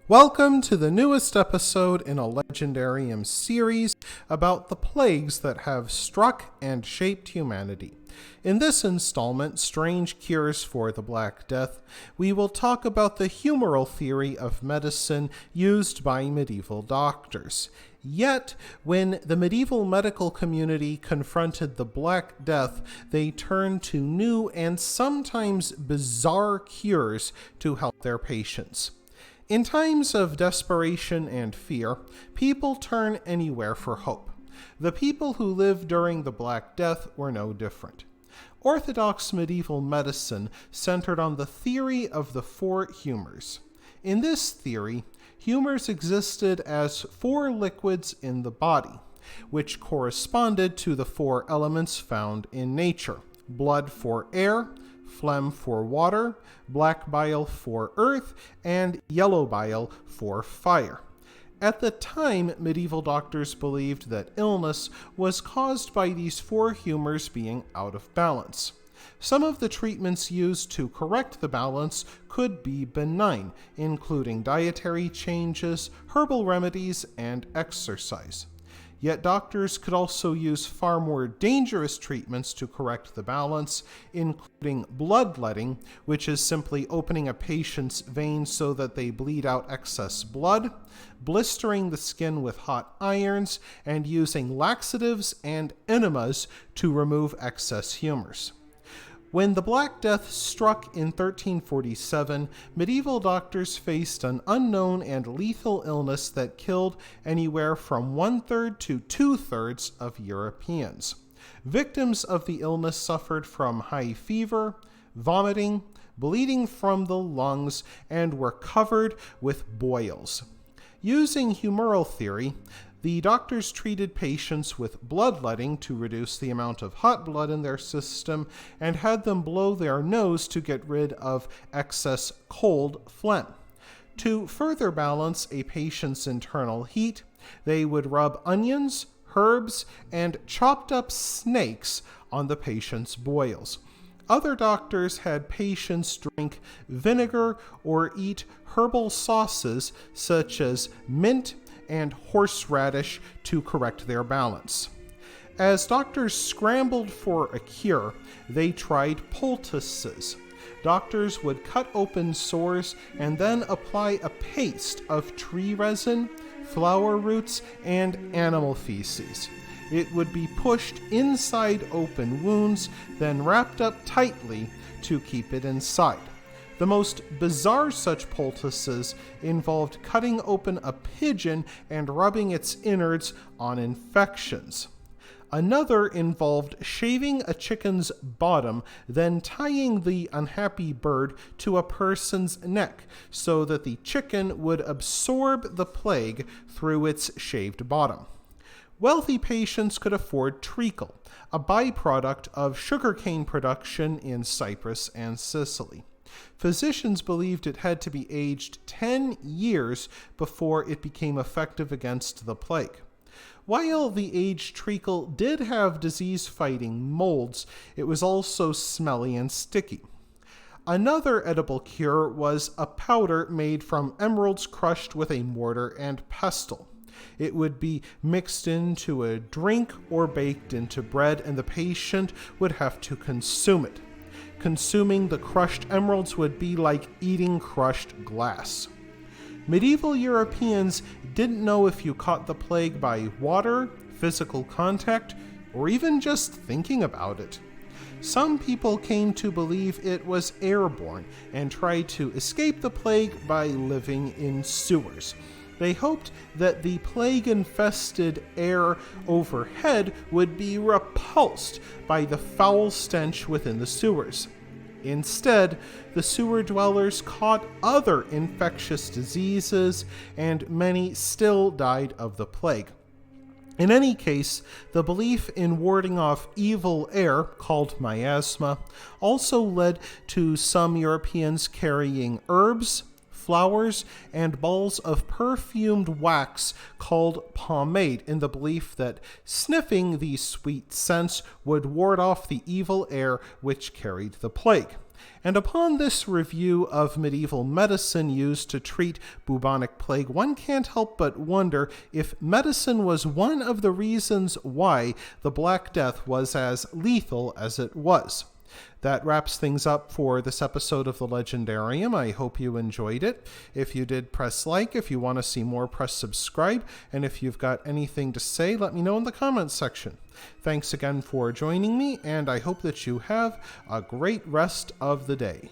Welcome to the newest episode in a Legendarium series about the plagues that have struck and shaped humanity. In this installment, Strange Cures for the Black Death, we will talk about the humoral theory of medicine used by medieval doctors. Yet, when the medieval medical community confronted the Black Death, they turned to new and sometimes bizarre cures to help their patients. In times of desperation and fear, people turn anywhere for hope. The people who lived during the Black Death were no different. Orthodox medieval medicine centered on the theory of the four humors. In this theory, humors existed as four liquids in the body, which corresponded to the four elements found in nature: blood for air, phlegm for water, black bile for earth, and yellow bile for fire. At the time, medieval doctors believed that illness was caused by these four humors being out of balance. Some of the treatments used to correct the balance could be benign, including dietary changes, herbal remedies, and exercise. Yet doctors could also use far more dangerous treatments to correct the balance, including bloodletting, which is simply opening a patient's veins so that they bleed out excess blood, blistering the skin with hot irons, and using laxatives and enemas to remove excess humors. When the Black Death struck in 1347, medieval doctors faced an unknown and lethal illness that killed anywhere from 1/3 to 2/3 of Europeans. Victims of the illness suffered from high fever, vomiting, bleeding from the lungs, and were covered with boils. Using humoral theory, the doctors treated patients with bloodletting to reduce the amount of hot blood in their system and had them blow their nose to get rid of excess cold phlegm. To further balance a patient's internal heat, they would rub onions, herbs, and chopped up snakes on the patient's boils. Other doctors had patients drink vinegar or eat herbal sauces such as mint and horseradish to correct their balance. As doctors scrambled for a cure, they tried poultices. Doctors would cut open sores and then apply a paste of tree resin, flower roots, and animal feces. It would be pushed inside open wounds, then wrapped up tightly to keep it inside. The most bizarre such poultices involved cutting open a pigeon and rubbing its innards on infections. Another involved shaving a chicken's bottom, then tying the unhappy bird to a person's neck so that the chicken would absorb the plague through its shaved bottom. Wealthy patients could afford treacle, a byproduct of sugarcane production in Cyprus and Sicily. Physicians believed it had to be aged 10 years before it became effective against the plague. While the aged treacle did have disease-fighting molds, it was also smelly and sticky. Another edible cure was a powder made from emeralds crushed with a mortar and pestle. It would be mixed into a drink or baked into bread, and the patient would have to consume it. Consuming the crushed emeralds would be like eating crushed glass. Medieval Europeans didn't know if you caught the plague by water, physical contact, or even just thinking about it. Some people came to believe it was airborne and tried to escape the plague by living in sewers. They hoped that the plague-infested air overhead would be repulsed by the foul stench within the sewers. Instead, the sewer dwellers caught other infectious diseases, and many still died of the plague. In any case, the belief in warding off evil air, called miasma, also led to some Europeans carrying herbs, flowers, and balls of perfumed wax called pomade in the belief that sniffing these sweet scents would ward off the evil air which carried the plague. And upon this review of medieval medicine used to treat bubonic plague, one can't help but wonder if medicine was one of the reasons why the Black Death was as lethal as it was. That wraps things up for this episode of the Legendarium. I hope you enjoyed it. If you did, press like. If you want to see more, press subscribe. And if you've got anything to say, let me know in the comments section. Thanks again for joining me, and I hope that you have a great rest of the day.